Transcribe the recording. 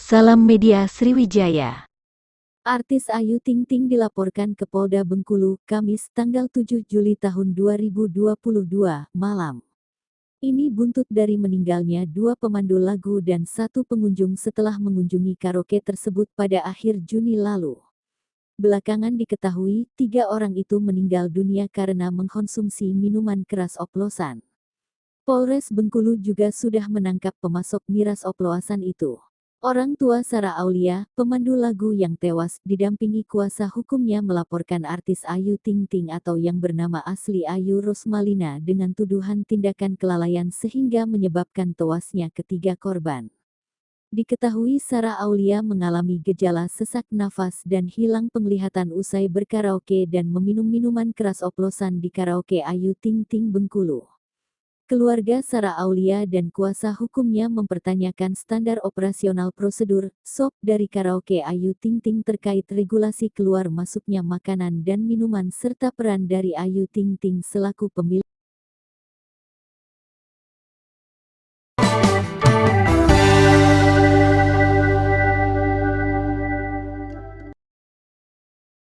Salam Media Sriwijaya. Artis Ayu Ting Ting dilaporkan ke Polda Bengkulu, Kamis tanggal 7 Juli tahun 2022, malam. Ini buntut dari meninggalnya dua pemandu lagu dan satu pengunjung setelah mengunjungi karaoke tersebut pada akhir Juni lalu. Belakangan diketahui, 3 orang itu meninggal dunia karena mengkonsumsi minuman keras oplosan. Polres Bengkulu juga sudah menangkap pemasok miras oplosan itu. Orang tua Sarah Aulia, pemandu lagu yang tewas, didampingi kuasa hukumnya melaporkan artis Ayu Ting Ting atau yang bernama asli Ayu Rosmalina dengan tuduhan tindakan kelalaian sehingga menyebabkan tewasnya ketiga korban. Diketahui Sarah Aulia mengalami gejala sesak nafas dan hilang penglihatan usai berkaraoke dan meminum minuman keras oplosan di karaoke Ayu Ting Ting Bengkulu. Keluarga Sarah Aulia dan kuasa hukumnya mempertanyakan standar operasional prosedur (SOP) dari karaoke Ayu Ting Ting terkait regulasi keluar masuknya makanan dan minuman serta peran dari Ayu Ting Ting selaku pemilik